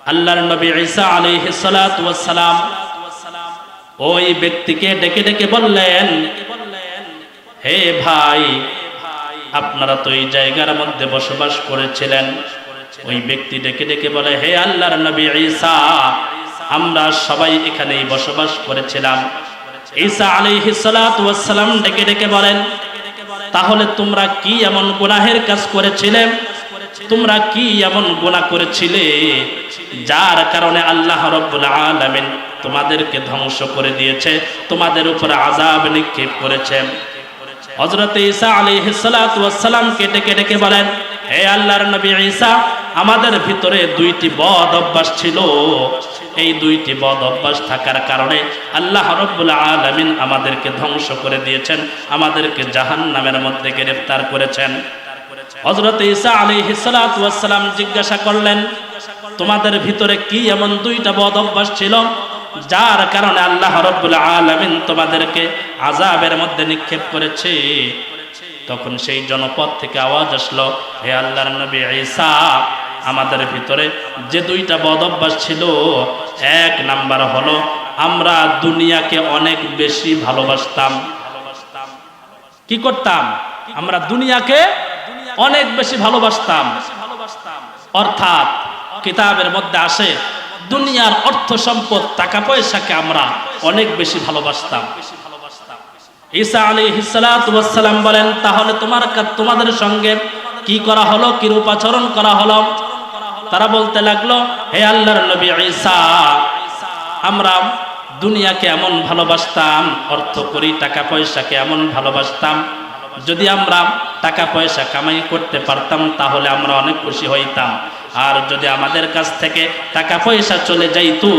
আল্লাহর নবী ঈসা আলাইহিস সালাতু ওয়াস সালাম ওই ব্যক্তিকে ডেকে ডেকে বললেন, হে ভাই, আপনারা তো এই জায়গার মধ্যে বসবাস করেছিলেন। ওই ব্যক্তি ডেকে ডেকে বলে, হে আল্লাহর নবী ঈসা, আমরা সবাই এখানেই বসবাস করেছিলাম। ঈসা আলাইহিস সালাতু ওয়াস সালাম ডেকে ডেকে বলেন, তাহলে তোমরা কি এমন গুনাহের কাজ করেছিলে? তোমরা কি এমন গুনাহ করেছিলে যার কারণে আল্লাহ রাব্বুল আলামিন তোমাদেরকে ধ্বংস করে দিয়েছে, তোমাদের উপর আযাব নিক্ষেপ করেছেন? হযরত ঈসা আলাইহিস সালাতু ওয়াস সালামকে ডেকে ডেকে বলেন, হে আল্লাহর নবী ঈসা, আমাদের ভিতরে দুইটি বদ অভ্যাস ছিল। এই দুইটি বদ অভ্যাস থাকার কারণে আল্লাহ রাব্বুল আলামিন আমাদেরকে ধ্বংস করে দিয়েছেন, আমাদেরকে জাহান্নামের মধ্যে গ্রেফতার করেছেন। হযরত ঈসা আলাইহিস সালাতু ওয়াস সালাম জিজ্ঞাসা করলেন, তোমাদের ভিতরে কি এমন দুইটা বদ অভ্যাস ছিল যার কারণে আল্লাহ রাব্বুল আলামিন তোমাদেরকে আযাবের মধ্যে নিক্ষেপ করেছে? তখন সেই জনপদ থেকে আওয়াজ আসলো, হে আল্লাহর নবী ঈসা, আমাদের ভিতরে যে দুইটা বদ অভ্যাস ছিল, এক নাম্বার হলো আমরা দুনিয়াকে অনেক বেশি ভালোবাসতাম। কি করতাম? আমরা দুনিয়াকে অনেক বেশি ভালোবাসতাম। অর্থাৎ কিতাবের মধ্যে আসে, দুনিয়ার অর্থ সম্পদ, টাকা পয়সাকে আমরা অনেক বেশি ভালোবাসতাম। ঈসা আলাইহিস সালাতু ওয়াস সালাম বলেন, তাহলে তোমাদের সঙ্গে কি করা হলো, কি রূপাচরণ করা হলো? তারা বলতে লাগলো, হে আল্লাহর নবী ঈসা, আমরা দুনিয়াকে এমন ভালোবাসতাম, অর্থ করি টাকা পয়সাকে এমন ভালোবাসতাম, যদি আমরা টাকা পয়সা কামাই করতে পারতাম তাহলে আমরা অনেক খুশি হইতাম। আর যদি আমাদের কাছ থেকে টাকা পয়সা চলে যাইতো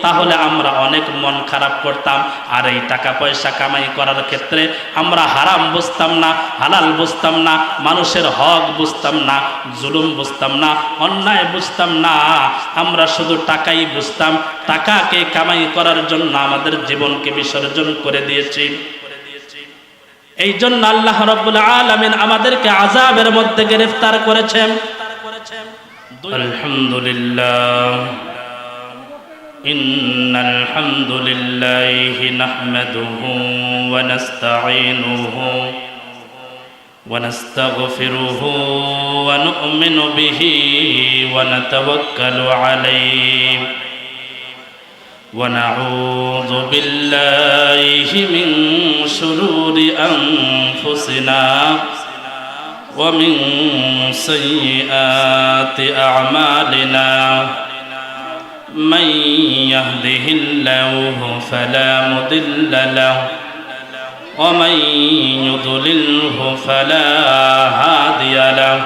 তাহলে আমরা অনেক মন খারাপ করতাম। আর এই টাকা পয়সা কামাই করার ক্ষেত্রে আমরা হারাম বুঝতাম না, হালাল বুঝতাম না, মানুষের হক বুঝতাম না, জুলুম বুঝতাম না, অন্যায় বুঝতাম না। আমরা শুধু টাকাই বুঝতাম। টাকাকে কামাই করার জন্য আমাদের জীবনকে বিসর্জন করে দিয়েছি। এই জন্য আল্লাহ রাব্বুল আলামিন আমাদেরকে আযাবের মধ্যে গ্রেফতার করেছেন। আলহামদুলিল্লাহ, ইন্নাল হামদুলিল্লাহি নাহমাদুহু ওয়া নাস্তাঈনুহু ওয়া নাস্তাগফিরুহু ওয়া নু'মিনু বিহি ওয়া নাতাওয়াক্কালু আলাইহি ونعوذ بالله من شرور أنفسنا ومن سيئات أعمالنا من يهده الله فلا مضل له ومن يضلله فلا هادي له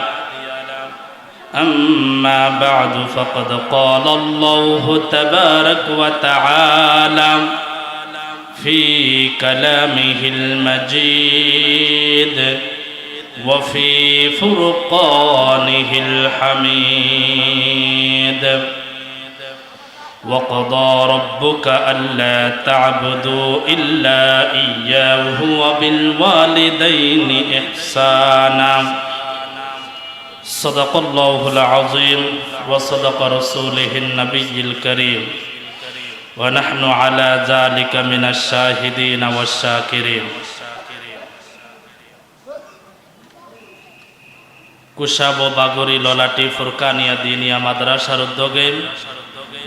أما بعد فقد قال الله تبارك وتعالى في كلامه المجيد وفي فرقانه الحميد وقضى ربك ألا تعبدوا إلا إياه وبالوالدين إحسانا صدق الله العظيم وصدق رسوله النبي الكريم ونحن على ذلك من الشاهدين والشاكرين কুশাব ও বাগরি ললাটি ফুরকানিয়া দিনিয়া মাদ্রাসার উদ্যোগে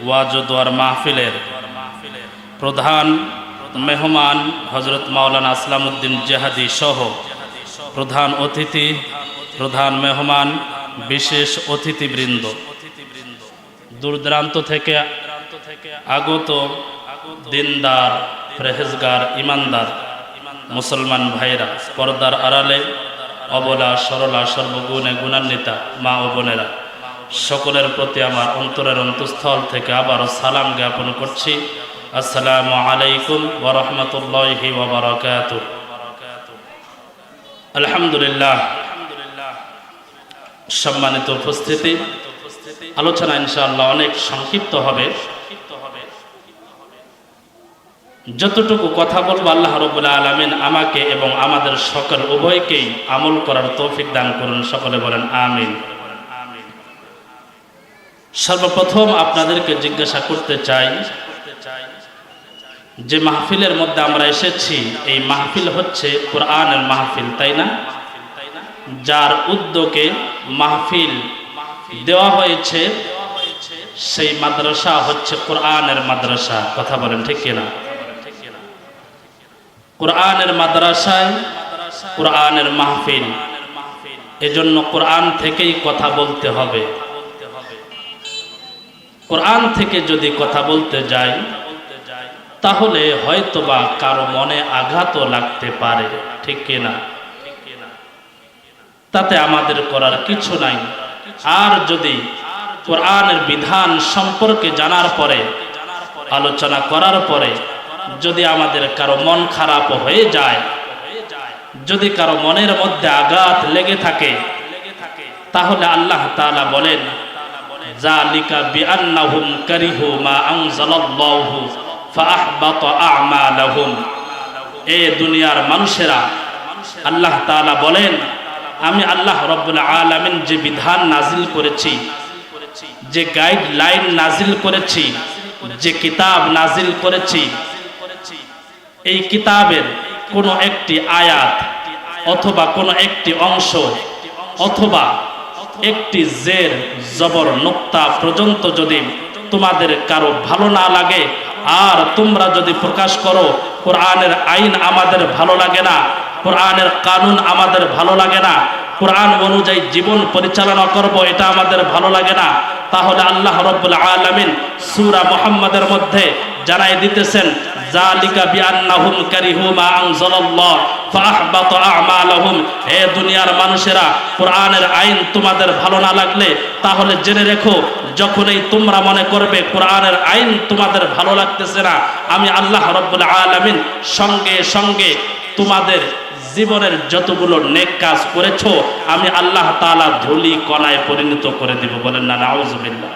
ওয়াজ ও দোয়ার মাহফিলের প্রধান মেহমান হযরত মাওলানা আসলামউদ্দিন জিহাদি সহ প্রধান অতিথি, প্রধান মেহমান, বিশেষ অতিথিবৃন্দ, দূরদূরান্ত থেকে আগত দিনদার, পরহেজগার, ইমানদার মুসলমান ভাইরা, পর্দার আড়ালে অবলা সরলা সর্বগুণে গুণান্বিতা মা ও বোনেরা, সকলের প্রতি আমার অন্তরের অন্তঃস্থল থেকে আবারও সালাম জ্ঞাপন করছি। আসসালামু আলাইকুম ওয়া রাহমাতুল্লাহি ওয়া বারাকাতুহু। আলহামদুলিল্লাহ, সম্মানিত উপস্থিতি, আলোচনা ইনশাআল্লাহ অনেক সংক্ষিপ্ত হবে। যতটুকু কথা বলবো আল্লাহ রাব্বুল আলামিন আমাকে এবং আমাদের সকল উভয়কেই আমল করার তৌফিক দান করুন। সকলে বলেন আমিন। সর্বপ্রথম আপনাদেরকে জিজ্ঞাসা করতে চাই, যে মাহফিলের মধ্যে আমরা এসেছি এই মাহফিল হচ্ছে কোরআনের মাহফিল, তাই না? যার উদ্যোগে মাহফিল দেওয়া হয়েছে সেই মাদ্রাসা হচ্ছে কোরআনের মাদ্রাসা। কথা বলেন ঠিক কিনা? কোরআনের মাদ্রাসায় কোরআনের মাহফিল, এজন্য কোরআন থেকেই কথা বলতে হবে। কোরআন থেকে যদি কথা বলতে যাই তাহলে হয়তোবা কারো মনে আঘাতও লাগতে পারে, ঠিক কিনা? তাতে আমাদের করার কিছু নাই। আর যদি কোরআনের বিধান সম্পর্কে জানার পরে, আলোচনা করার পরে যদি আমাদের কারো মন খারাপ হয়ে যায়, যদি কারো মনের মধ্যে আঘাত লেগে থাকে, তাহলে আল্লাহ তাআলা বলেন, যালিকা বিআন্নাহুম কারিহু মা আনজালাল্লাহু ফাআহবাতা আ'মালাহুম। এ দুনিয়ার মানুষেরা, আল্লাহ তাআলা বলেন, আমি আল্লাহ রাব্বুল আলামিন যে বিধান নাজিল করেছি, যে গাইডলাইন নাজিল করেছি, যে কিতাব নাজিল করেছি, এই কিতাবের কোনো একটি আয়াত অথবা কোনো একটি অংশ অথবা একটি জের জবর নোক্তা পর্যন্ত যদি তোমাদের কারো ভালো না লাগে, আর তোমরা যদি প্রকাশ করো কোরআনের আইন আমাদের ভালো লাগে না, কোরআনের কানুন আমাদের ভালো লাগে না, কোরআন অনুযায়ী জীবন পরিচালনা করব এটা আমাদের ভালো লাগে না, তাহলে আল্লাহ রাব্বুল আলামিন সূরা মুহাম্মাদের মধ্যে জানাই দিতেছেন, যালিকা বিআন্নাহুম কারিহু মা আনজালাল্লাহু ফাআহবাতা আ'মালাহুম। হে দুনিয়ার মানুষেরা, কোরআনের আইন তোমাদের ভালো না লাগলে তাহলে জেনে রেখো, যখনই তোমরা মনে করবে কোরআনের আইন তোমাদের ভালো লাগতেছে না, আমি আল্লাহ রাব্বুল আলামিন সঙ্গে সঙ্গে তোমাদের জীবনের যতগুলো নেক কাজ করেছো আমি আল্লাহ তাআলা ধুলি কণায় পরিণত করে দিব। বলেন না নাউজুবিল্লাহ।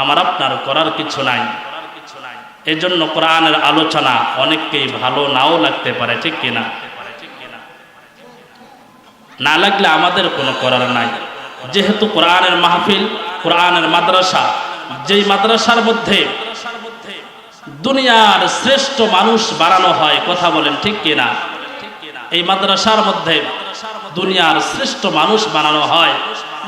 আমার আপনার করার কিছু নাই। এজন্য কোরআনের আলোচনা অনেককেই ভালো নাও লাগতে পারে, ঠিক কিনা? না লাগলে আমাদের কোনো করার নাই। যেহেতু কোরআনের মাহফিল, কোরআনের মাদ্রাসা, যেই মাদ্রাসার মধ্যে দুনিয়ার শ্রেষ্ঠ মানুষ বানানো হয়, কথা বলেন ঠিক কিনা? এই মাদ্রাসার মধ্যে দুনিয়ার শ্রেষ্ঠ মানুষ বানানো হয়।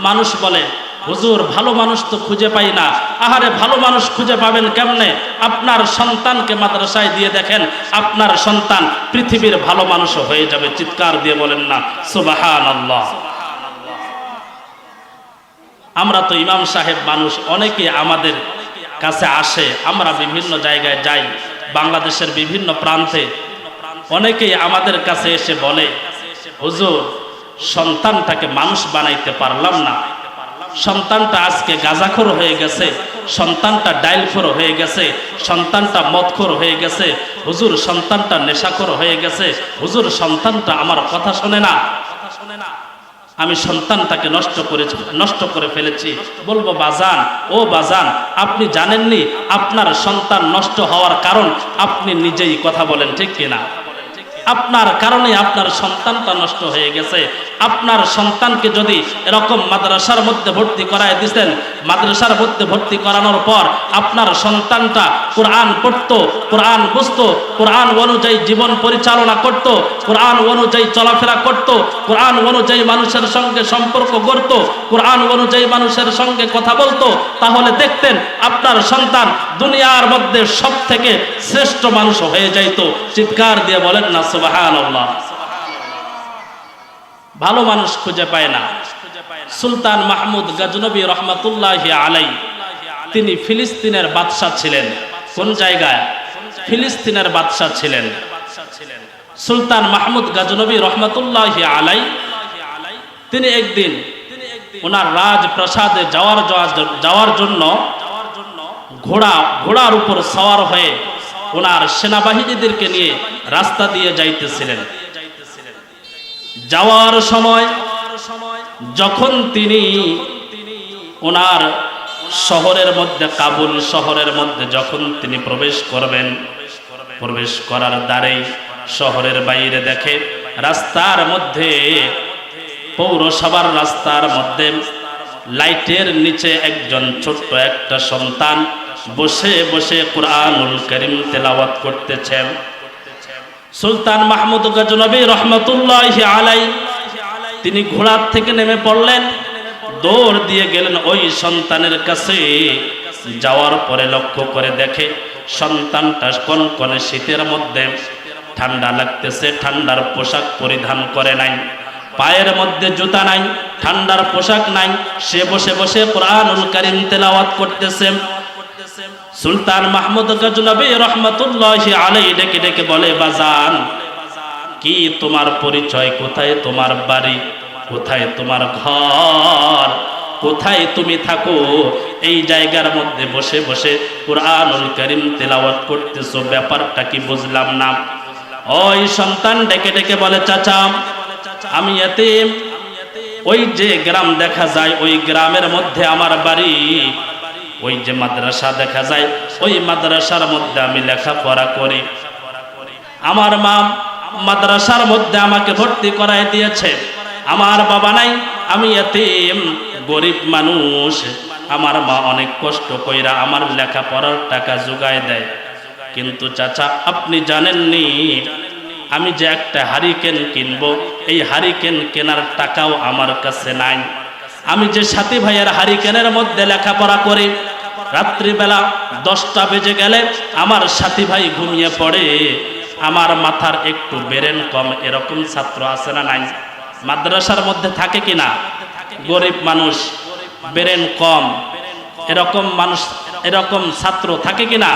মানুষ বলে, হুজুর ভালো মানুষ তো খুঁজে পাই না। আহারে, ভালো মানুষ খুঁজে পাবেন কেমনে? আপনার সন্তানকে মাদ্রাসায় দিয়ে দেখেন, আপনার সন্তান পৃথিবীর ভালো মানুষ হয়ে যাবে। চিৎকার দিয়ে বলেন না সুবহানাল্লাহ। আমরা তো ইমাম সাহেব মানুষ, অনেকে আমাদের কাছে আসে, আমরা বিভিন্ন জায়গায় যাই, বাংলাদেশের বিভিন্ন প্রান্তে অনেকেই আমাদের কাছে এসে বলে, হুজুর সন্তানটাকে মানুষ বানাইতে পারলাম না, সন্তানটা আজকে গাঁজাখোর হয়ে গেছে, সন্তানটা ডাইলখোর হয়ে গেছে, সন্তানটা মদখোর হয়ে গেছে, হুজুর সন্তানটা নেশাখোর হয়ে গেছে, হুজুর সন্তানটা আমার কথা শোনে না, আমি সন্তানটাকে নষ্ট করে ফেলেছি। বলবো, বাজান, ও বাজান, আপনি জানেননি আপনার সন্তান নষ্ট হওয়ার কারণ আপনি নিজেই। কথা বলেন ঠিক কিনা? আপনার কারণে আপনার সন্তানটা নষ্ট হয়ে গেছে। আপনার সন্তানকে যদি এরকম মাদ্রাসার মধ্যে ভর্তি করায় দিতেন, মাদ্রাসার মধ্যে ভর্তি করানোর পর আপনার সন্তানটা কোরআন পড়তো, কোরআন বুঝতো, কোরআন অনুযায়ী জীবন পরিচালনা করত, কোরআন অনুযায়ী চলাফেরা করত, কোরআন অনুযায়ী মানুষের সঙ্গে সম্পর্ক গড়ত, কোরআন অনুযায়ী মানুষের সঙ্গে কথা বলতো, তাহলে দেখতেন আপনার সন্তান দুনিয়ার মধ্যে সব থেকে শ্রেষ্ঠ মানুষ হয়ে যাইত। চিৎকার দিয়ে বলেন না সুবহানাল্লাহ। ভালো মানুষ খুঁজে পায় না। সুলতান মাহমুদ গজনবী রহমাতুল্লাহি আলাইহি, তিনি ফিলিস্তিনের বাদশা ছিলেন। কোন জায়গায়? ফিলিস্তিনের বাদশা ছিলেন। সুলতান মাহমুদ গজনবী রহমাতুল্লাহি আলাইহি, তিনি একদিন ওনার রাজপ্রাসাদে যাওয়ার জন্য ঘোড়ার উপর সওয়ার হয়ে ওনার সেনাবাহিনীদেরকে নিয়ে রাস্তা দিয়ে যাইতেছিলেন। যাওয়ার সময় যখন তিনি ওনার শহরের মধ্যে, কাবুল শহরের মধ্যে যখন তিনি প্রবেশ করবেন, প্রবেশ করার দ্বারেই শহরের বাইরে দেখে রাস্তার মধ্যে, পৌরসভার রাস্তার মধ্যে লাইটের নিচে একজন ছোট্ট একটা সন্তান বসে বসে কুরআনুল কারীম তেলাওয়াত করতেছেন। সুলতান মাহমুদ গজনবী রহমতুল্লাহি আলাইহি তিনি ঘোড়ার থেকে নেমে পড়লেন, দৌড় দিয়ে গেলেন ওই সন্তানের কাছে। যাওয়ার পরে লক্ষ্য করে দেখে সন্তানটা কনকনে শীতের মধ্যে, ঠান্ডা লাগতেছে, ঠান্ডার পোশাক পরিধান করে নাই, পায়ের মধ্যে জুতা নাই, ঠান্ডার পোশাক নাই, সে বসে বসে কুরআনুল কারীম তেলাওয়াত করতেছে। সুলতান মাহমুদ গজনবী রহমতুল্লাহি আলাইহি ডেকে ডেকে বলে, বাজান কি তোমার পরিচয়, কোথায় তোমার বাড়ি, কোথায় তোমার ঘর, কোথায় তুমি থাকো? এই জায়গার মধ্যে বসে বসে কুরআনুল কারীম তেলাওয়াত করতেছো, ব্যাপারটা কি বুঝলাম না। ওই সন্তান ডেকে ডেকে বলে, চাচা আমি এতিম, ওই যে গ্রাম দেখা যায় ওই গ্রামের মধ্যে আমার বাড়ি, ওই যে মাদ্রাসা দেখা যায় ওই মাদ্রাসার মধ্যে আমি লেখাপড়া করি, আমার মা মাদ্রাসার মধ্যে আমাকে ভর্তি করায় দিয়েছে, আমার বাবা নাই, আমি এতিম গরিব মানুষ, আমার মা অনেক কষ্ট কইরা আমার লেখাপড়ার টাকা জোগায় দেয়। কিন্তু চাচা আপনি জানেননি আমি যে একটা হারিকেন কিনবো, এই হারিকেন কেনার টাকাও আমার কাছে নাই। আমি যে সাথী ভাইয়ের হারিকেনের মধ্যে লেখাপড়া করি, রাত্রিবেলা 10টা বেজে গেলে আমার সাথী ভাই ঘুমিয়ে পড়ে, আমার মাথার একটু ব্রেন কম, এরকম ছাত্র আছে না নাই? মাদ্রাসার মধ্যে থাকে কিনা? গরিব মানুষ, ব্রেন কম, এরকম মানুষ, এরকম ছাত্র থাকে কিনা?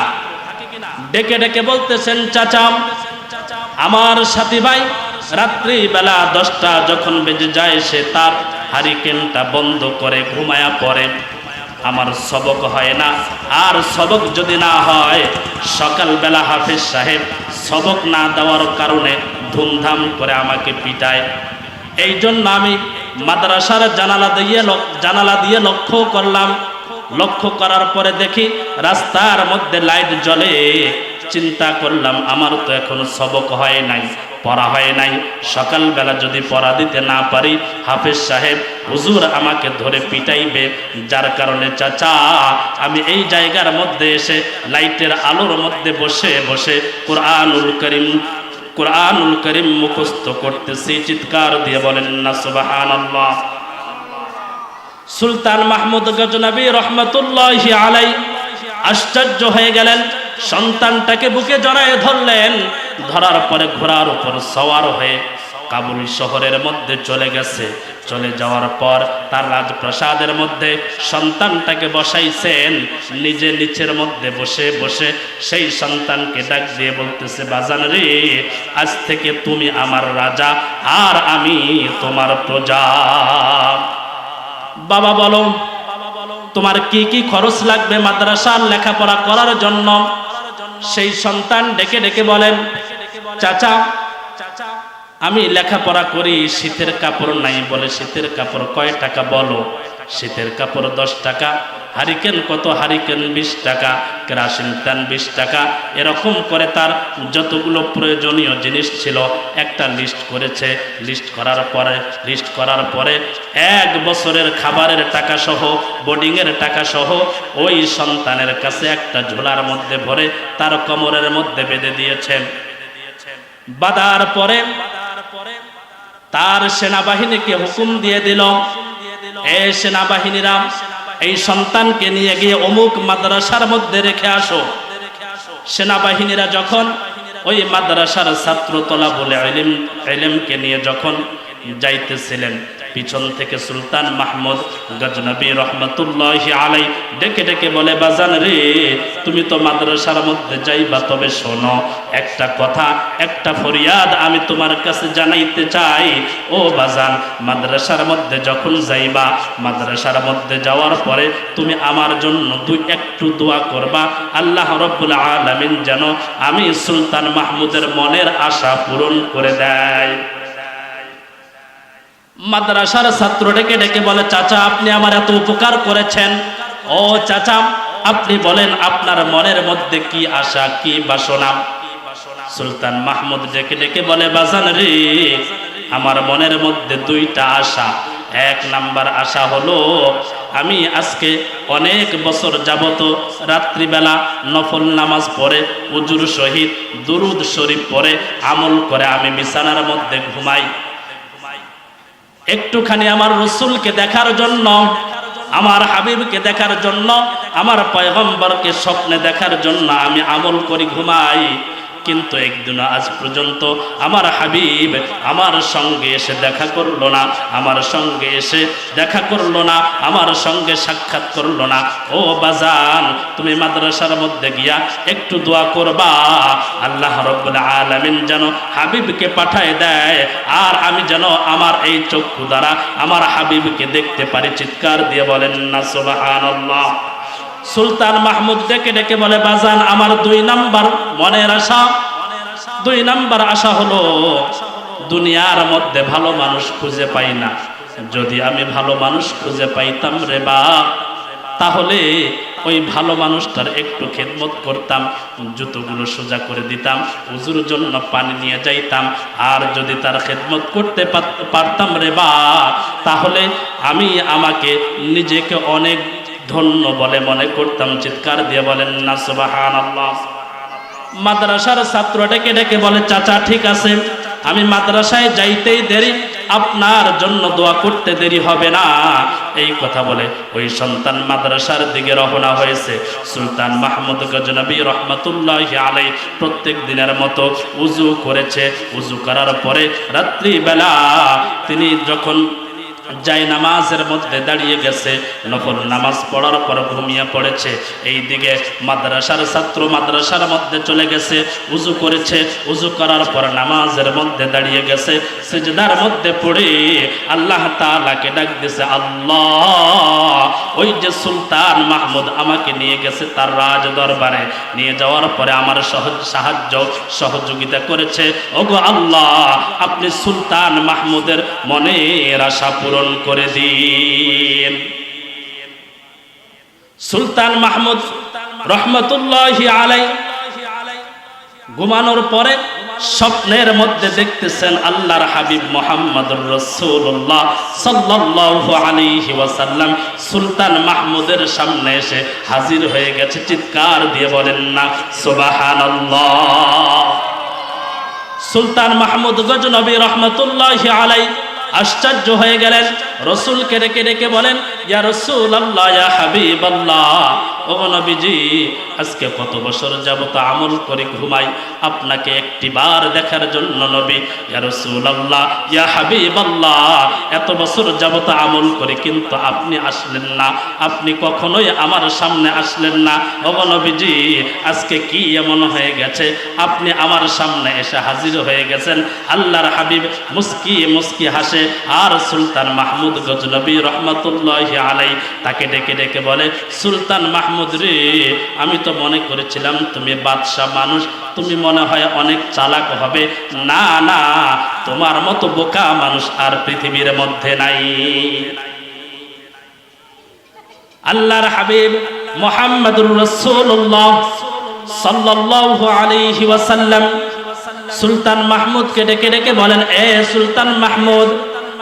ডেকে ডেকে বলতেছেন, চাচা আমার সাথী ভাই রাত্রিবেলা 10টা যখন বেজে যায় সে তার হারিকেনটা বন্ধ করে ঘুমায়া পড়ে, আমার সবক হয় না, আর সবক যদি না হয় সকালবেলা হাফেজ সাহেব সবক না দেওয়ার কারণে ধুমধাম করে আমাকে পিটায়। এই জন্য আমি মাদ্রাসার জানালা দিয়ে লক্ষ্য করলাম, লক্ষ্য করার পরে দেখি রাস্তার মধ্যে লাইট জ্বলে। চিন্তা করলাম আমার তো এখনো সবক হয় নাই, পড়া হয় নাই, সকালবেলা যদি পড়া দিতে না পারি হাফেজ সাহেব হুজুর আমাকে ধরে পিটাইবে, যার কারণে চাচা আমি এই জায়গার মধ্যে এসে লাইটের আলোর মধ্যে বসে বসে কুরআনুল কারীম মুখস্থ করতেছি। চিৎকার দিয়ে বলেন না সুবহানাল্লাহ। সুলতান মাহমুদ গজনবী রহমতুল্লাহি আলাইহি আশ্চর্য হয়ে গেলেন, সন্তানটাকে বুকে জড়ায় ধরলেন, ধরার পরে ঘোড়ার উপর সওয়ার হয়ে কাবুল শহরের মধ্যে চলে গেছে। চলে যাওয়ার পর তার রাজপ্রাসাদের মধ্যে সন্তানটাকে বসাইছেন, নিজে নিচের মধ্যে বসে বসে সেই সন্তানকে ডাক দিয়ে বলতেছে, বাজান রে আজ থেকে তুমি আমার রাজা আর আমি তোমার প্রজা। বাবা বলো তোমার কি কি খরচ লাগবে মাদ্রাসার লেখাপড়া করার জন্য? সেই সন্তান ডেকে ডেকে বলেন, চাচা আমি লেখাপড়া করি, শীতের কাপড় নাই। বলে শীতের কাপড় কয় টাকা বলো? শীতের কাপড় 10 টাকা। হারিকেন কত? হারিকেন 20 টাকা। কেরাসিন তেল 20 টাকা। এরকম করে তার যতগুলো প্রয়োজনীয় জিনিস ছিল একটা লিস্ট করেছে। লিস্ট করার পরে 1 বছরের খাবারের টাকা সহ, বোর্ডিংয়ের টাকা সহ ওই সন্তানের কাছে একটা ঝোলার মধ্যে ভরে তার কোমরের মধ্যে বেঁধে দিয়েছেন। বাঁধার পরে তার সেনাবাহিনীকে হুকুম দিয়ে দিল, এই সেনাবাহিনীরা এই সন্তানকে নিয়ে গিয়ে অমুক মাদ্রাসার মধ্যে রেখে আসো। সেনাবাহিনীরা যখন ওই মাদ্রাসার ছাত্র তলাবুল ইলমকে নিয়ে যখন যাইতেছিলেন, পিছন থেকে সুলতান মাহমুদ গজনবী রহমতুল্লাহি আলাইহি ডেকে ডেকে বলে, বাজান রে তুমি তো মাদ্রাসার মধ্যে যাইবা, তবে শোনো একটা কথা, একটা ফরিয়াদ আমি তোমার কাছে জানাইতে চাই। ও বাজান, মাদ্রাসার মধ্যে যখন যাইবা, মাদ্রাসার মধ্যে যাওয়ার পরে তুমি আমার জন্য একটু দোয়া করবা, আল্লাহ রাব্বুল আলামিন যেন আমি সুলতান মাহমুদের মনের আশা পূরণ করে দেয়। মাদ্রাসার ছাত্র ডেকে ডেকে বলে, চাচা আপনি আমার এত উপকার করেছেন, ও চাচা আপনি বলেন আপনার মনের মধ্যে কি আশা, কি বাসনা? সুলতান মাহমুদ ডেকে ডেকে বলে, বাজান রে আমার মনের মধ্যে 2টা আশা। 1 নাম্বার আশা হলো আমি আজকে অনেক বছর যাবত রাত্রিবেলা নফল নামাজ পড়ে উজুর সহিত দুরুদ শরীফ পড়ে আমল করে আমি বিছানার মধ্যে ঘুমাই। একটুখানি আমার রসুলকে দেখার জন্য, আমার হাবিবকে দেখার জন্য, আমার পয়গম্বরকে স্বপ্নে দেখার জন্য আমি আমল করি, ঘুমাই। কিন্তু একদিন আজ পর্যন্ত আমার হাবিব আমার সঙ্গে এসে দেখা করলো না, আমার সঙ্গে এসে দেখা করলো না, আমার সঙ্গে সাক্ষাৎ করলো না। ও বাজান, তুমি মাদ্রাসার মধ্যে গিয়া একটু দোয়া করবা, আল্লাহ রাব্বুল আলামিন যেন হাবিবকে পাঠায় দেয়, আর আমি যেন আমার এই চক্ষু দ্বারা আমার হাবিবকে দেখতে পারি। চিৎকার দিয়ে বলেন না সুবহানাল্লাহ। সুলতান মাহমুদ ডেকে ডেকে বলে, বাজান আমার 2 নাম্বার মনের আশা, 2 নাম্বার আশা হলো দুনিয়ার মধ্যে ভালো মানুষ খুঁজে পাই না। যদি আমি ভালো মানুষ খুঁজে পাইতাম রে বা, তাহলে ওই ভালো মানুষটার একটু খেদমত করতাম, জুতোগুলো সোজা করে দিতাম, উজুর জন্য পানি নিয়ে যাইতাম। আর যদি তার খেদমত করতে পারতাম রে বা, তাহলে আমি আমাকে নিজেকে অনেক ধন্য বলে মনে করতাম। চিৎকার দিয়ে বলেন না সুবহানাল্লাহ। মাদ্রাসার ছাত্র ডেকে ডেকে বলে, চাচা ঠিক আছে, আমি মাদ্রাসায় যাইতেই দেরি, আপনার জন্য দোয়া করতে দেরি হবে না। এই কথা বলে ওই সন্তান মাদ্রাসার দিকে রওনা হয়েছে। সুলতান মাহমুদ গজনবী রহমাতুল্লাহি আলাইহি প্রত্যেক দিনের মতো উজু করেছে। উজু করার পরে রাত্রিবেলা তিনি যখন যাই নামাজের মধ্যে দাঁড়িয়ে গেছে, নফল নামাজ পড়ার পর ঘুমিয়ে পড়েছে। এই দিকে মাদ্রাসার ছাত্র মাদ্রাসার মধ্যে চলে গেছে, উজু করেছে, উজু করার পর নামাজের মধ্যে দাঁড়িয়ে গেছে, সিজদার মধ্যে পড়ে আল্লাহ তাআলাকে ডাক দিয়েছে, আল্লাহ ওই যে সুলতান মাহমুদ আমাকে নিয়ে গেছে তার রাজ দরবারে, নিয়ে যাওয়ার পরে আমার সাহায্য সহযোগিতা করেছে। ওগো আল্লাহ, আপনি সুলতান মাহমুদের মনের আশা পূরণ করে দিন। সুলতান মাহমুদ রহমতুল্লাহি আলাইহি ঘুমানোর পরে স্বপ্নের মধ্যে দেখতেছেন আল্লাহর হাবিব মুহাম্মদুর রাসূলুল্লাহ সাল্লাল্লাহু আলাইহি ওয়াসাল্লাম সুলতান মাহমুদের সামনে এসে হাজির হয়ে গেছে। চিৎকার দিয়ে বলেন না সুবহানাল্লাহ। সুলতান মাহমুদ গজনবী রহমতুল্লাহি আলাইহি আশ্চর্য হয়ে গেলেন, রসুলকে ডেকে ডেকে বলেন, ইয়া রাসূলুল্লাহ, ইয়া হাবিবাল্লাহ, ও নবীজি, আজকে কত বছর যাবত আমল করে ঘুমাই আপনাকে একটিবার দেখার জন্য। নবী, ইয়া রাসূলুল্লাহ, ইয়া হাবিবাল্লাহ, এত বছর যাবত আমল করে কিন্তু আপনি আসলেন না, আপনি কখনোই আমার সামনে আসলেন না। ও নবীজি, আজকে কি এমন হয়ে গেছে আপনি আমার সামনে এসে হাজির হয়ে গেছেন? আল্লাহর হাবিব মুস্কি মুস্কি হাসে, আর সুলতান মাহমুদ গজনবী রহমতুল্লাহি আলাইহি তাকে ডেকে ডেকে বলে, সুলতান মাহমুদ রে, আমি তো মনে করেছিলাম তুমি বাদশা মানুষ, তুমি মনে হয় অনেক চালাক হবে। না না, তোমার মতো বোকা মানুষ আর পৃথিবীর মধ্যে নাই। আল্লাহর হাবিব মুহাম্মদুর রাসূলুল্লাহ সাল্লাল্লাহু আলাইহি ওয়াসাল্লাম সুলতান মাহমুদকে ডেকে ডেকে বলেন, এ সুলতান মাহমুদ,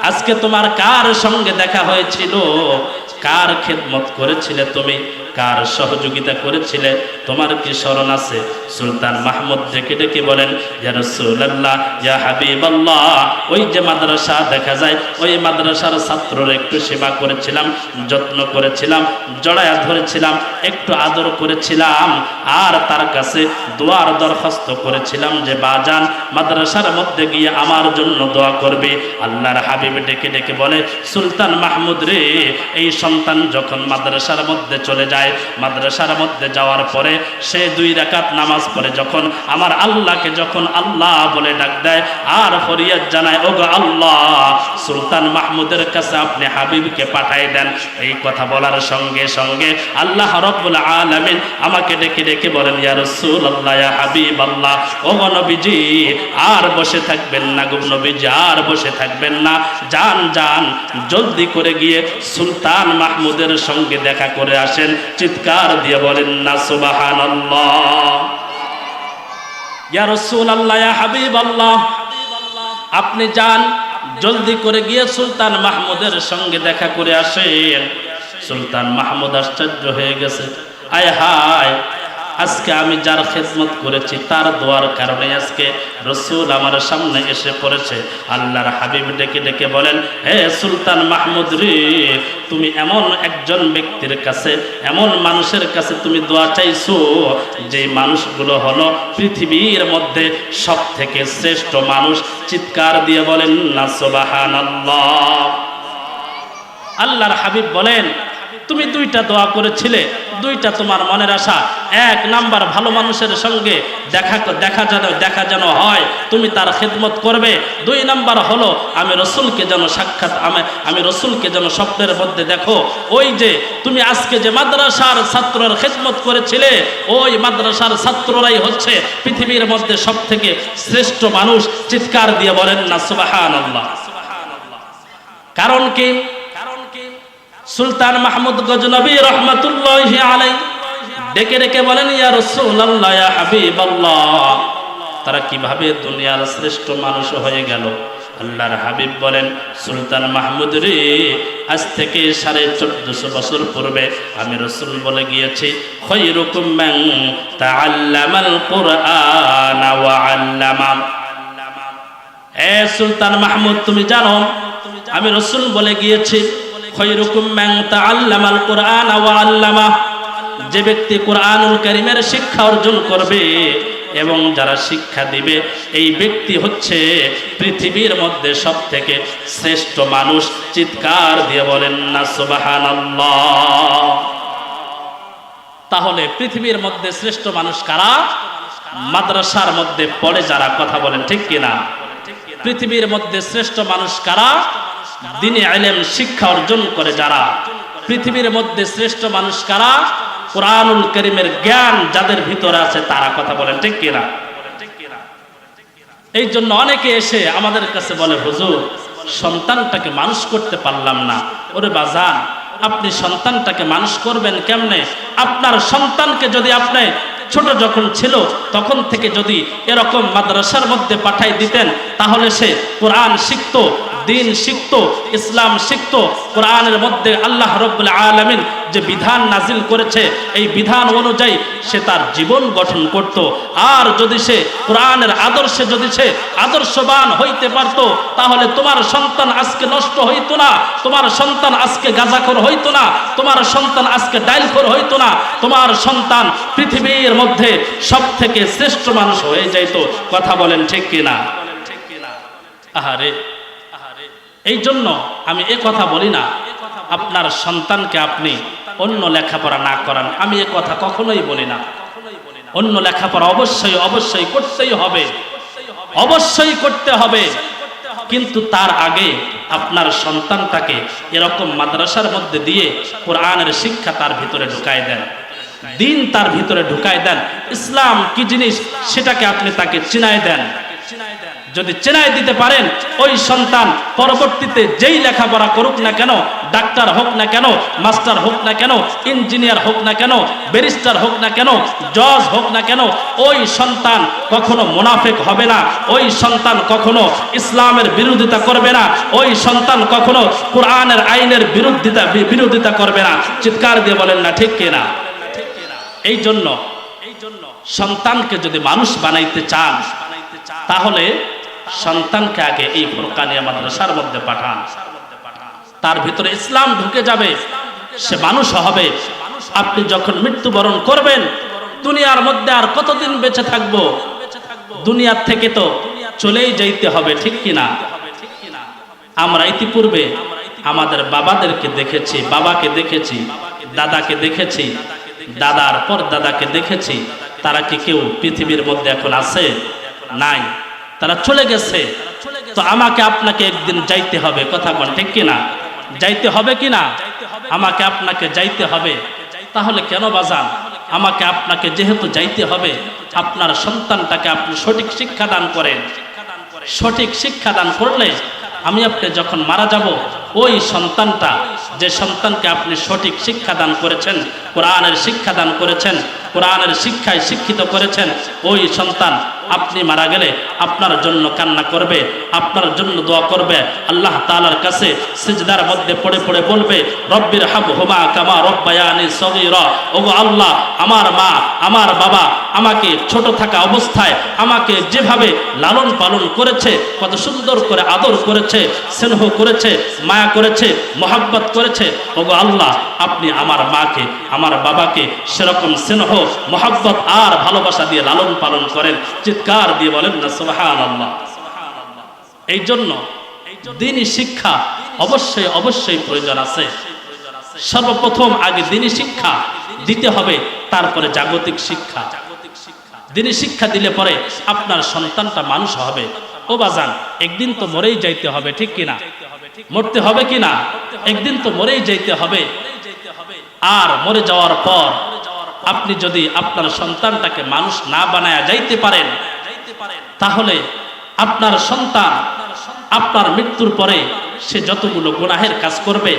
আজকে তোমার কার সঙ্গে দেখা হয়েছিল? কার খেদমত করেছিলে তুমি? কার সহযোগিতা করেছিলে? তোমার কি স্মরণ আছে? সুলতান মাহমুদ ডেকে ডেকে বলেন, ইয়া রাসূলুল্লাহ, ইয়া হাবিবাল্লাহ, ওই যে মাদ্রাসা দেখা যায়, ওই মাদ্রাসার ছাত্ররা একটু সেবা করেছিলাম, যত্ন করেছিলাম, জড়ায়া ধরেছিলাম, একটু আদর করেছিলাম, আর তার কাছে দোয়ার দরখাস্ত করেছিলাম যে বাজান মাদ্রাসার মধ্যে গিয়ে আমার জন্য দোয়া করবে। আল্লাহর হাবিব ডেকে ডেকে বলে, সুলতান মাহমুদ রে, এই সন্তান যখন মাদ্রাসার মধ্যে চলে যায়, মাদ্রাসার মধ্যে যাওয়ার পরে সে 2 রাকাত নামাজ পড়ে, যখন আমার আল্লাহকে যখন আল্লাহ বলে ডাক দেয় আর ফরিয়াদ জানায়, ওগো আল্লাহ, সুলতান মাহমুদের কাছে আপনি হাবিবকে পাঠাই দেন। এই কথা বলার সঙ্গে সঙ্গে আল্লাহ রাব্বুল আলামিন আমাকে ডেকে ডেকে বলেন, ইয়া রাসূলুল্লাহ, ইয়া হাবিবাল্লাহ, ওগো নবীজি, আর বসে থাকবেন না গো নবীজি, আর বসে থাকবেন না, যান যান, জলদি করে গিয়ে সুলতান মাহমুদের সঙ্গে দেখা করে আসেন। চিৎকার দিয়ে বলেন না সুবহানাল্লাহ। ইয়া রাসূলুল্লাহ, ইয়া হাবিবাল্লাহ, আপনি যান, জলদি করে গিয়ে সুলতান মাহমুদের সঙ্গে দেখা করে আসেন। সুলতান মাহমুদ আশ্চর্য হয়ে গেছে, আয় হায়, আজকে আমি যার খেদমত করেছি তার দোয়ার কারণে আজকে রসুল আমার সামনে এসে পড়েছে। আল্লাহর হাবিব ডেকে ডেকে বলেন, হে সুলতান মাহমুদ রে, তুমি এমন একজন ব্যক্তির কাছে, এমন মানুষের কাছে তুমি দোয়া চাইছো যে মানুষগুলো হলো পৃথিবীর মধ্যে সব থেকে শ্রেষ্ঠ মানুষ। চিৎকার দিয়ে বলেন না সুবহানাল্লাহ। আল্লাহর হাবিব বলেন, তুমি দুইটা দোয়া করেছিলে, দুইটা তোমার মনের আশা। এক নাম্বার, ভালো মানুষের সঙ্গে দেখা যেন হয়, তুমি তার খেদমত করবে। দুই নাম্বার হলো আমি রসুলকে যেন সাক্ষাৎ, আমি রসুলকে যেন স্বপ্নের মধ্যে দেখো। ওই যে তুমি আজকে যে মাদ্রাসার ছাত্রের খেদমত করেছিলে, ওই মাদ্রাসার ছাত্ররাই হচ্ছে পৃথিবীর মধ্যে সব থেকে শ্রেষ্ঠ মানুষ। চিৎকার দিয়ে বলেন না সুবহানাল্লাহ। কারণ কি? সুলতান মাহমুদ গজনবী রহমাতুল্লাহি আলাইহি ডেকে ডেকে বলেন, ইয়া রাসূলুল্লাহ, ইয়া হাবিবাল্লাহ, তারা কিভাবে দুনিয়ার শ্রেষ্ঠ মানুষ হয়ে গেল? আল্লাহর হাবিব বলেন, সুলতান মাহমুদ রে, আজ থেকে 1450 বছর পূর্বে আমি রসুল বলে গিয়েছি, খায়রুকুম মান তাআল্লামাল কুরআন ওয়া আল্লামা। এ সুলতান মাহমুদ, তুমি জানো আমি রসুল বলে গিয়েছি, খায়রুকুম মান তাআল্লামাল কুরআন ওয়া আল্লামা, যে ব্যক্তি কুরআনুল কারীমের শিক্ষা অর্জন করবে এবং যারা শিক্ষা দিবে, এই ব্যক্তি হচ্ছে পৃথিবীর মধ্যে সব থেকে শ্রেষ্ঠ মানুষ। চিৎকার দিয়ে বলেন না সুবহানাল্লাহ। তাহলে পৃথিবীর মধ্যে শ্রেষ্ঠ মানুষ কারা? মাদ্রাসার মধ্যে পড়ে যারা। কথা বলেন ঠিক কিনা? পৃথিবীর মধ্যে শ্রেষ্ঠ মানুষ কারা? দ্বীনি ইলম শিক্ষা অর্জন করে যারা। পৃথিবীর মধ্যে শ্রেষ্ঠ মানুষ কারা? কুরআনুল কারীমের জ্ঞান যাদের ভিতরে আছে তারা। কথা বলেন ঠিক কিনা? এই জন্য অনেকে এসে আমাদের কাছে বলে, হুজুর, সন্তানটাকে মানুষ করতে পারলাম না। ওরে বাজান, আপনি সন্তানটাকে মানুষ করবেন কেমনে? আপনার সন্তানকে যদি আপনি ছোট যখন ছিল তখন থেকে যদি এরকম মাদ্রাসার মধ্যে পাঠাই দিতেন, তাহলে সে কোরআন শিখতো, দিন শিখতো, ইসলাম শিখতো। কোরআনের মধ্যে আল্লাহ রাব্বুল আলামিন যে বিধান নাজিল করেছে, এই বিধান অনুযায়ী সে তার জীবন গঠন করত। আর যদি সে কোরআনের আদর্শে যদি সে আদর্শবান হইতে পারত, তাহলে তোমার সন্তান আজকে নষ্ট হইতো না, তোমার সন্তান আজকে গাঁজাখোর হইতো না, তোমার সন্তান আজকে ডাইলখোর হইতো না, তোমার সন্তান পৃথিবীর মধ্যে সব থেকে শ্রেষ্ঠ মানুষ হয়ে যাইত। কথা বলেন ঠিক কিনা? আহারে, এই জন্য আমি এ কথা বলি না আপনার সন্তানকে আপনি অন্য লেখাপড়া না করান, আমি এ কথা কখনোই বলি না। অন্য লেখাপড়া অবশ্যই অবশ্যই করতেই হবে, অবশ্যই করতে হবে, কিন্তু তার আগে আপনার সন্তানটাকে এরকম মাদ্রাসার মধ্যে দিয়ে কোরআনের শিক্ষা তার ভিতরে ঢুকায় দেন, দিন তার ভিতরে ঢুকায় দেন, ইসলাম কি জিনিস সেটাকে আপনি তাকে চিনায় দেন। যদি চেনায় দিতে পারেন, ওই সন্তান পরবর্তীতে যেই লেখাপড়া করুক না কেন, ডাক্তার হোক না কেন, মাস্টার হোক না কেন, ইঞ্জিনিয়ার হোক না কেন, ব্যারিস্টার হোক না কেন, জজ হোক না কেন, ওই সন্তান কখনো মুনাফিক হবে না, ওই সন্তান কখনো ইসলামের বিরোধিতা করবে না, ওই সন্তান কখনো কোরআনের আইনের বিরোধিতা করবে না। চিৎকার দিয়ে বলেন না ঠিক কিনা? এই জন্য সন্তানকে যদি মানুষ বানাইতে চান, তাহলে সন্তানকে আগে এই ফুরকানিয়া মাদ্রাসার মধ্যে পাঠান, তার ভিতরে ইসলাম ঢুকে যাবে, সে মানুষ হবে। আপনি যখন মৃত্যুবরণ করবেন, দুনিয়ার মধ্যে আর কতদিন বেঁচে থাকবো? দুনিয়ার থেকে তো চলেই যাইতে হবে, ঠিক কিনা? আমরা ইতিপূর্বে আমাদের বাবাদেরকে দেখেছি, বাবাকে দেখেছি, দাদাকে দেখেছি, দাদার পর দাদাকে দেখেছি। তারা কি কেউ পৃথিবীর মধ্যে এখন আছে? নাই, তারা চলে গেছে। তো আমাকে আপনাকে একদিন যাইতে হবে। কথা বল ঠিক কিনা? যাইতে হবে কিনা? আমাকে আপনাকে যাইতে হবে। তাহলে কেন বাজান? আমাকে আপনাকে যেহেতু যাইতে হবে, আপনার সন্তানটাকে আপনি সঠিক শিক্ষা দান করেন। সঠিক শিক্ষা দান করলে আমি আপনি যখন মারা যাব, ওই সন্তানটা, যে সন্তানকে আপনি সঠিক শিক্ষা দান করেছেন, কোরআনের শিক্ষা দান করেছেন, কোরআনের শিক্ষায় শিক্ষিত করেছেন, ওই সন্তান আপনি মারা গেলে আপনার জন্য কান্না করবে, আপনার জন্য দোয়া করবে, আল্লাহ তাআলার কাছে সিজদার মধ্যে পড়ে পড়ে বলবে রব্বির হামহুমা কামা রব্বায়ানি সগীরা। ওগো আল্লাহ, আমার মা আমার বাবা আমাকে ছোট থাকা অবস্থায় আমাকে যেভাবে লালন পালন করেছে, কত সুন্দর করে আদর করেছে, স্নেহ করেছে, মায়া করেছে, মহব্বত করেছে, ওগো আল্লাহ আপনি আমার মাকে আমার বাবাকে সেরকম স্নেহ মহব্বত আর ভালোবাসা দিয়ে লালন পালন করেন। চিৎকার দিয়ে বলেন না সুবহানাল্লাহ। এই জন্য দ্বীনি শিক্ষা অবশ্যই অবশ্যই প্রয়োজন আছে। সর্বপ্রথম আগে দ্বীনি শিক্ষা দিতে হবে, তারপরে জাগতিক শিক্ষা। দ্বীনি শিক্ষা দিলে পরে আপনার সন্তানটা মানুষ হবে। ও বাজান, একদিন তো মরেই যাইতে হবে, ঠিক কিনা? মরতে হবে কিনা? একদিন তো মরেই যাইতে হবে। আর মরে যাওয়ার পর আপনি যদি আপনার সন্তানটাকে মানুষ না বানায়া যাইতে পারেন, তাহলে আপনার সন্তান আপনার মৃত্যুর পরে সে যতগুলো গুনাহের কাজ করবে,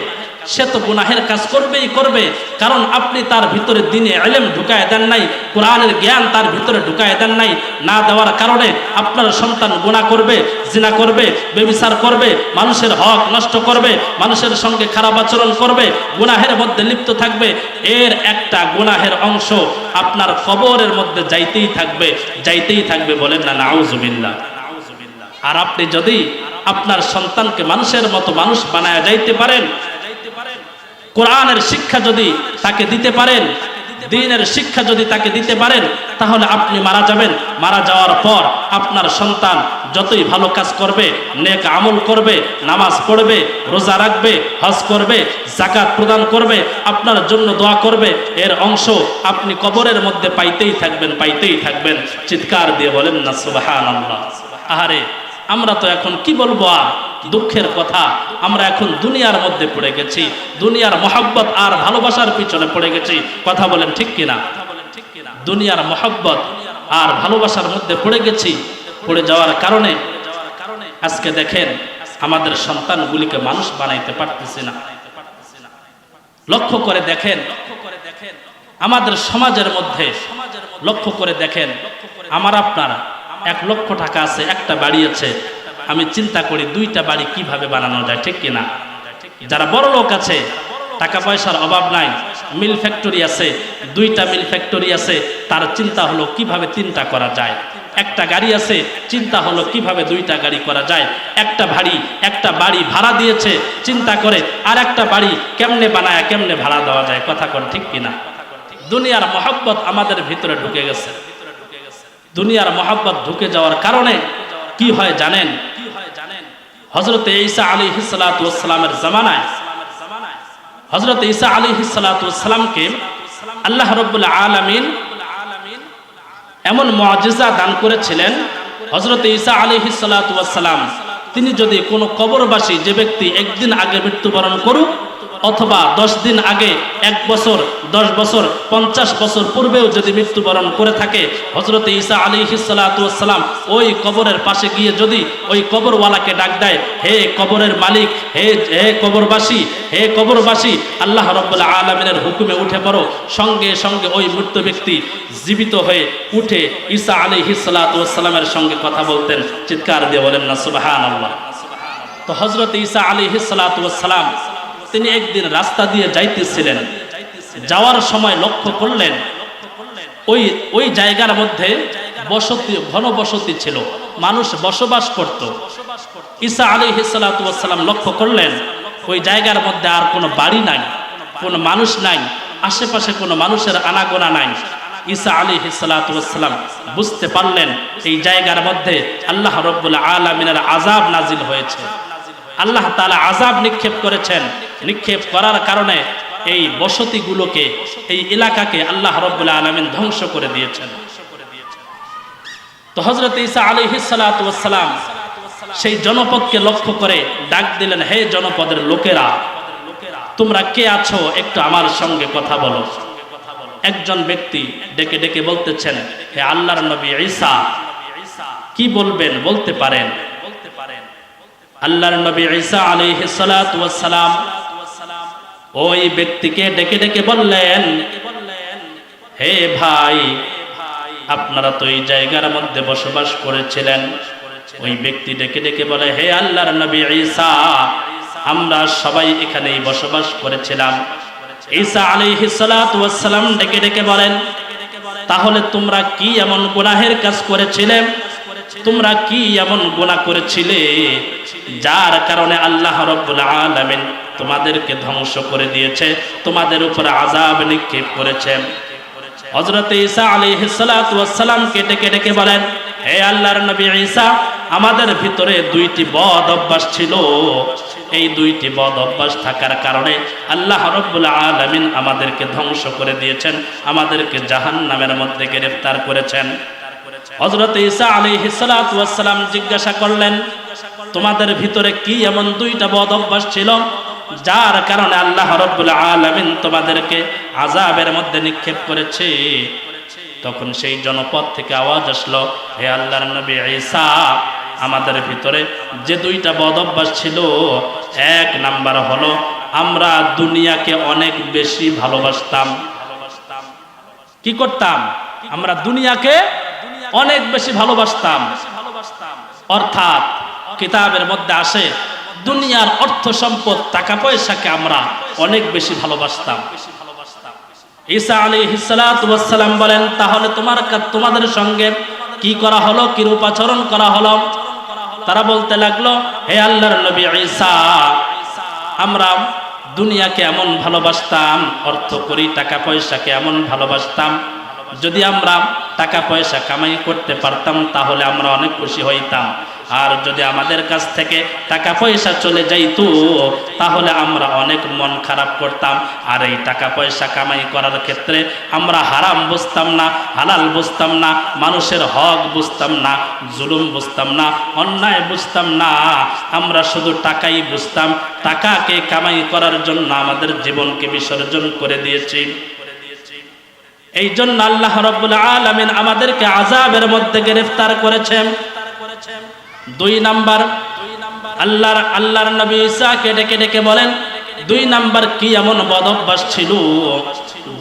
সে তো গুনাহের কাজ করবেই করবে, কারণ আপনি তার ভিতরে দ্বীনে ইলম ঢুকায় দেন নাই, কোরআনের জ্ঞান তার ভিতরে ঢুকায় দেন নাই। না দেওয়ার কারণে আপনার সন্তান গুনাহ করবে, জিনা করবে, ব্যভিচার করবে, মানুষের হক নষ্ট করবে, মানুষের সঙ্গে খারাপ আচরণ করবে, গুনাহের মধ্যে লিপ্ত থাকবে। এর একটা গুনাহের অংশ আপনার কবরের মধ্যে যাইতেই থাকবে, যাইতেই থাকবে। বলেন না নাউজুবিল্লাহ। আর আপনি যদি আপনার সন্তানকে মানুষের মতো মানুষ বানায়া যাইতে পারেন, কোরআনের শিক্ষা যদি তাকে দিতে পারেন, দ্বীনের শিক্ষা যদি তাকে দিতে পারেন, তাহলে আপনি মারা যাবেন। মারা যাওয়ার পর আপনার সন্তান যতই ভালো কাজ করবে, নেক আমল করবে, নামাজ পড়বে, রোজা রাখবে, হজ করবে, যাকাত প্রদান করবে, আপনার জন্য দোয়া করবে, এর অংশ আপনি কবরের মধ্যে পাইতেই থাকবেন, পাইতেই থাকবেন। চিৎকার দিয়ে বলেন না সুবহানাল্লাহ। আহারে, আমরা তো এখন কি বলবো, আর দুঃখের কথা, আমরা এখন দুনিয়ার মধ্যে পড়ে গেছি, দুনিয়ার মহব্বত আর ভালোবাসার পিছনে পড়ে গেছি। কথা বলেন ঠিক কিনা? দুনিয়ার মহব্বত আর ভালোবাসার মধ্যে পড়ে গেছি। পড়ে যাওয়ার কারণে আজকে দেখেন আমাদের সন্তানগুলিকে মানুষ বানাইতে পারতেছি না। লক্ষ্য করে দেখেন আমাদের সমাজের মধ্যে, লক্ষ্য করে দেখেন আমার আপনার 1 লক্ষ টাকা আছে, একটা বাড়ি আছে, আমি চিন্তা করি 2টা বাড়ি কিভাবে বানানো যায়, ঠিক কিনা? যারা বড় লোক আছে, টাকা পয়সার অভাব নাই, মিল ফ্যাক্টরি আছে, 2টা মিল ফ্যাক্টরি আছে, তার চিন্তা হলো কিভাবে 3টা করা যায়। একটা গাড়ি আছে, চিন্তা হলো কিভাবে 2টা গাড়ি করা যায়। একটা বাড়ি ভাড়া দিয়েছে, চিন্তা করে আর একটা বাড়ি কেমনে বানায়, কেমনে ভাড়া দেওয়া যায়। কথা কোন ঠিক কিনা? দুনিয়ার মহব্বত আমাদের ভিতরে ঢুকে গেছে। দুনিয়ার মহব্বত ঢুকে যাওয়ার কারণে কি হয় জানেন? হযরত ঈসা আলাইহিস সালাতু ওয়াস সালামের জামানায় হযরত ঈসা আলাইহিস সালাতু ওয়াস সালামকে আল্লাহ রাব্বুল আলামিন এমন মুআজিজা দান করেছিলেন। হযরত ঈসা আলাইহিস সালাতু ওয়াস সালাম তিনি যদি কোনো কবরবাসী, যে ব্যক্তি একদিন আগে মৃত্যুবরণ করুক, অথবা 10 দিন আগে, 1 বছর, 10 বছর, 50 বছর পূর্বেও যদি মৃত্যুবরণ করে থাকে, হযরত ঈসা আলাইহিস সালাতু ওয়াস সালাম ওই কবরের পাশে গিয়ে যদি ওই কবরওয়ালাকে ডাক দেয়, হে কবরের মালিক, হে কবরবাসী, হে কবরবাসী, আল্লাহ রাব্বুল আলামিনের হুকুমে উঠে পড়ো, সঙ্গে সঙ্গে ওই মৃত ব্যক্তি জীবিত হয়ে উঠে ঈসা আলাইহিস সালাতু ওয়াস সালামের সঙ্গে কথা বলতেন। চিৎকার দিয়ে বলেন না সুবহানাল্লাহ। তো হযরত ঈসা আলাইহিস সালাতু ওয়াস সালাম তিনি একদিন রাস্তা দিয়ে যাইতেছিলেন, যাওয়ার সময় লক্ষ্য করলেন ওই জায়গার মধ্যে বসতি, ঘনবসতি ছিল, মানুষ বসবাস করত। ঈসা আলাইহিস সালাতু ওয়াস সালাম লক্ষ্য করলেন ওই জায়গার মধ্যে আর কোনো বাড়ি নাই, কোনো মানুষ নাই, আশেপাশে কোনো মানুষের আনাগোনা নাই। ঈসা আলাইহিস সালাতু ওয়াস সালাম বুঝতে পারলেন এই জায়গার মধ্যে আল্লাহ রাব্বুল আলামিনের আযাব নাজিল হয়েছে। আল্লাহ তাআলা আযাব নিক্ষেপ করেছেন। নিক্ষেপ করার কারণে এই বসতিগুলোকে, এই এলাকাকে আল্লাহ রাব্বুল আলামিন ধ্বংস করে দিয়েছেন। তো হযরত ঈসা আলাইহিস সালাতু ওয়াস সালাম সেই জনপদকে লক্ষ্য করে ডাক দিলেন, হে জনপদের লোকেরা, তোমরা কে আছো একটু আমার সঙ্গে কথা বলো। একজন ব্যক্তি ডেকে ডেকে বলতেছেন, হে আল্লাহর নবী ঈসা, কি বলবেন বলতে পারেন। আল্লাহর নবী ঈসা আলাইহিস সালাতু ওয়াস সালাম ওই ব্যক্তিকে ডেকে ডেকে বললেন, হে ভাই, আপনারা তো এই জায়গার মধ্যে বসবাস করেছিলেন। ওই ব্যক্তি ডেকে ডেকে বলে, হে আল্লাহর নবী ঈসা, আমরা সবাই এখানেই বসবাস করেছিলাম। ঈসা আলাইহিস সালাতু ওয়াস সালাম ডেকে ডেকে বলেন, তাহলে তোমরা কি এমন গুনাহের কাজ করেছিলে, তোমরা কি এমন গুনাহ করেছিলে যার কারণে আল্লাহ রাব্বুল আলামিন তোমাদেরকে ধ্বংস করে দিয়েছে, তোমাদের উপর আযাব নিক্ষেপ করেছেন? হযরত ঈসা আলাইহিস সালাতু ওয়াস সালাম ডেকে ডেকে বলেন, হে আল্লাহর নবী ঈসা, আমাদের ভিতরে দুইটি বদ অভ্যাস ছিল। এই দুইটি বদ অভ্যাস থাকার কারণে আল্লাহ রাব্বুল আলামিন আমাদেরকে ধ্বংস করে দিয়েছেন, আমাদেরকে জাহান্নামের মধ্যে গ্রেফতার করেছেন। হযরত ঈসা আলাইহিস সালাতু ওয়াস সালাম জিজ্ঞাসা করলেন, তোমাদের ভিতরে কি এমন দুইটা বদ অভ্যাস ছিল যার কারণে আল্লাহ রাব্বুল আলামিন তোমাদেরকে আযাবের মধ্যে নিক্ষেপ করেছে? তখন সেই জনপদ থেকে আওয়াজ আসলো, হে আল্লাহর নবী ঈসা, আমাদের ভিতরে যে দুইটা বদ অভ্যাস ছিল, এক নাম্বার হলো আমরা দুনিয়াকে অনেক বেশি ভালোবাসতাম। কি করতাম? আমরা দুনিয়াকে অনেক বেশি ভালোবাসতাম। অর্থাৎ কিতাবের মধ্যে আসে, দুনিয়ার অর্থ সম্পদ টাকা পয়সাকে আমরা অনেক বেশি ভালোবাসতাম। ঈসা আলাইহিস সালাতু ওয়াস সালাম বলেন, তাহলে তোমাদের সঙ্গে কি করা হলো, কি রূপাচরণ করা হলো? তারা বলতে লাগলো, হে আল্লাহর নবী ঈসা, আমরা দুনিয়াকে এমন ভালোবাসতাম, অর্থ করি টাকা পয়সাকে এমন ভালোবাসতাম, যদি আমরা টাকা পয়সা কামাই করতে পারতাম তাহলে আমরা অনেক খুশি হইতাম, আর যদি আমাদের কাছ থেকে টাকা পয়সা চলে যাইতো তাহলে আমরা অনেক মন খারাপ করতাম। আর এই টাকা পয়সা কামাই করার ক্ষেত্রে আমরা হারাম বুঝতাম না, হালাল বুঝতাম না, মানুষের হক বুঝতাম না, জুলুম বুঝতাম না, অন্যায় বুঝতাম না, আমরা শুধু টাকাই বুঝতাম। টাকাকে কামাই করার জন্য আমাদের জীবনকে বিসর্জন করে দিয়েছি। এই জন্য আল্লাহ রাব্বুল আলামিন আমাদেরকে আযাবের মধ্যে গ্রেফতার করেছেন। দুই নাম্বার, আল্লাহর নবী ঈসাকে ডেকে ডেকে বলেন, দুই নাম্বার কি এমন বদ অভ্যাস ছিল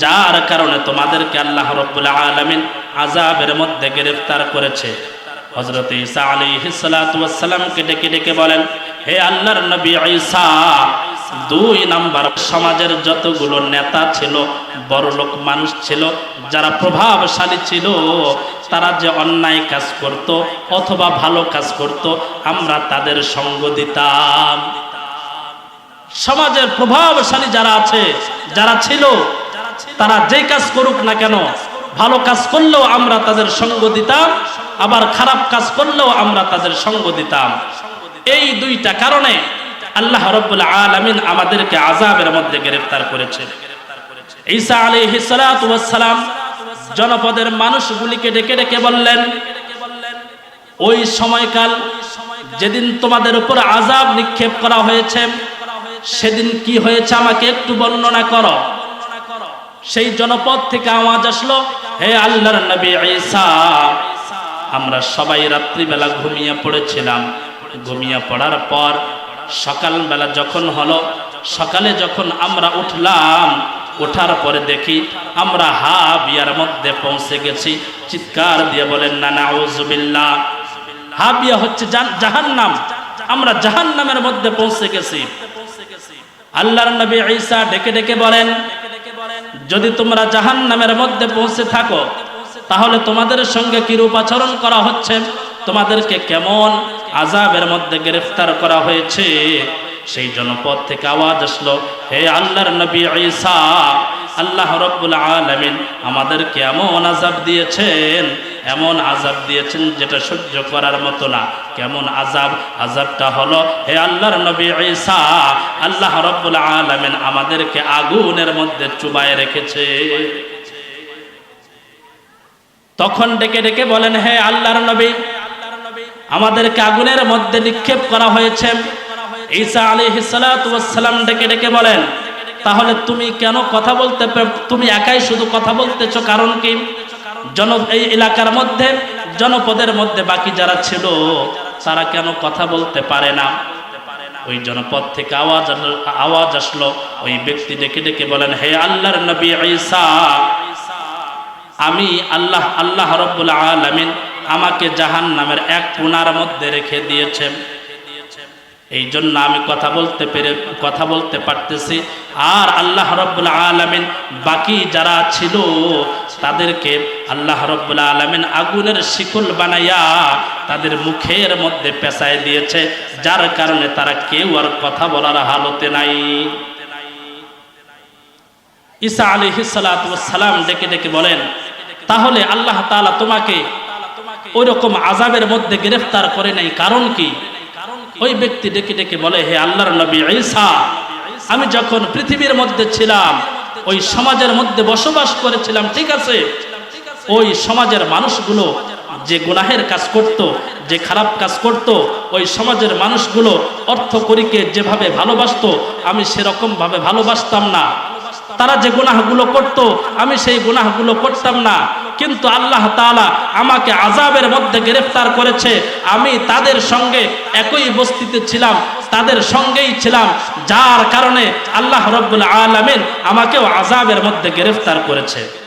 যার কারণে তোমাদেরকে আল্লাহ রাব্বুল আলামিন আযাবের মধ্যে গ্রেফতার করেছে? হযরত ঈসা আলাইহিস সালাতু ওয়াস সালামকে ডেকে ডেকে বলেন, হে আল্লাহর নবী ঈসা, দুই নাম্বার, সমাজের যতগুলো নেতা ছিল, বড়লোক মানুষ ছিল, যারা প্রভাবশালী ছিল, তারা যে অন্যায় কাজ করত অথবা ভালো কাজ করত, আমরা তাদের সঙ্গ দিতাম। সমাজের প্রভাবশালী যারা আছে, যারা ছিল, তারা যে কাজ করুক না কেন, ভালো কাজ করলেও আমরা তাদের সঙ্গ দিতাম, আবার খারাপ কাজ করলেও আমরা তাদের সঙ্গ দিতাম। এই দুইটা কারণে আল্লাহ রাব্বুল আলামিন আমাদেরকে আযাবের মধ্যে গ্রেফতার করেছে। ঈসা আলাইহিস সালাতু ওয়াস সালাম জনপদের মানুষগুলিকে ডেকে ডেকে বললেন, ওই সময়কাল যেদিন তোমাদের উপর আযাব নিক্ষেপ করা হয়েছে, সেদিন কি হয়েছে আমাকে একটু বর্ণনা করো। সেই জনপদ থেকে আওয়াজ আসলো, হে আল্লাহর নবী ঈসা, আমরা সবাই রাত্রিবেলা ঘুমিয়ে পড়েছিলাম। ঘুমিয়ে পড়ার পর সকালবেলা যখন হলো, সকালে যখন আমরা উঠলাম, ওঠার পরে দেখি আমরা হাবিয়ার মধ্যে পৌঁছে গেছি। চিৎকার দিয়ে বলেন না নাউযুবিল্লাহ। হাবিয়া হচ্ছে জাহান্নাম, আমরা জাহান্নামের মধ্যে পৌঁছে গেছি। আল্লাহর নবী ঈসা ডেকে ডেকে বলেন, যদি তোমরা জাহান্নামের মধ্যে পৌঁছে থাকো তাহলে তোমাদের সঙ্গে কিরূপ আচরণ করা হচ্ছে, তোমাদেরকে কেমন আযাবের মধ্যে গ্রেফতার করা হয়েছে? সেই জনপদ থেকে আওয়াজ আসলো, হে আল্লাহর নবী ঈসা, আল্লাহ রাব্বুল আলামিন আমাদেরকে এমন আযাব দিয়েছেন, এমন আযাব দিয়েছেন যেটা সহ্য করার মতো না। কেমন আযাব? আযাবটা হলো, হে আল্লাহর নবী ঈসা, আল্লাহ রাব্বুল আলামিন আমাদেরকে আগুনের মধ্যে চুবায় রেখেছে। তখন ডেকে ডেকে বলেন, হে আল্লাহর নবী, আমাদেরকে আগুনের মধ্যে নিক্ষেপ করা হয়েছে। ঈসা আলাইহিস সালাতু ওয়াস সালাম ডেকে ডেকে বলেন, তাহলে তুমি কেন কথা বলতে, তুমি একাই শুধু কথা বলতেছো, কারণ কি? এই এলাকার মধ্যে, জনপদের মধ্যে বাকি যারা ছিল তারা কেন কথা বলতে পারে না? ওই জনপদ থেকে আওয়াজ আসলো, ওই ব্যক্তি ডেকে ডেকে বলেন, হে আল্লাহর নবী ঈসা, আমি আল্লাহ রব্বুল আলামিন আমাকে জাহান্নামের এক কোণার মধ্যে রেখে দিয়েছেন। এই জন্য আমি কথা বলতে পারতেছি। আর আল্লাহ রব্বুল আলামিন বাকি যারা ছিল তাদেরকে আল্লাহ রব্বুল আলামিন আগুনের শিকল বানাইয়া তাদের মুখের মধ্যে পেঁচায় দিয়েছে, যার কারণে তারা কেউ আর কথা বলার হালতে নাই। ঈসা আলাইহিস সালাতু ওয়াস সালাম ডেকে ডেকে বলেন, তাহলে আল্লাহ তাআলা তোমাকে ওইরকম আযাবের মধ্যে গ্রেফতার করে নাই, কারণ কি? ওই ব্যক্তি ডেকে ডেকে বলে, হে আল্লাহর নবী ঈসা, আমি যখন পৃথিবীর মধ্যে ছিলাম, ওই সমাজের মধ্যে বসবাস করেছিলাম, ঠিক আছে, ওই সমাজের মানুষগুলো যে গুনাহের কাজ করত, যে খারাপ কাজ করত, ওই সমাজের মানুষগুলো অর্থকড়িকে যেভাবে ভালোবাসতো আমি সেরকম ভাবে ভালোবাসতাম না। তারা যে গুনাহগুলো করত আমি সেই গুনাহগুলো করতাম না। কিন্তু আল্লাহ তাআলা আমাকে আযাবের মধ্যে গ্রেফতার করেছে, আমি তাদের সঙ্গে একই বস্তিতে ছিলাম, তাদের সঙ্গেই ছিলাম, যার কারণে আল্লাহ রব্বুল আলামিন আমাকেও আযাবের মধ্যে গ্রেফতার করেছে।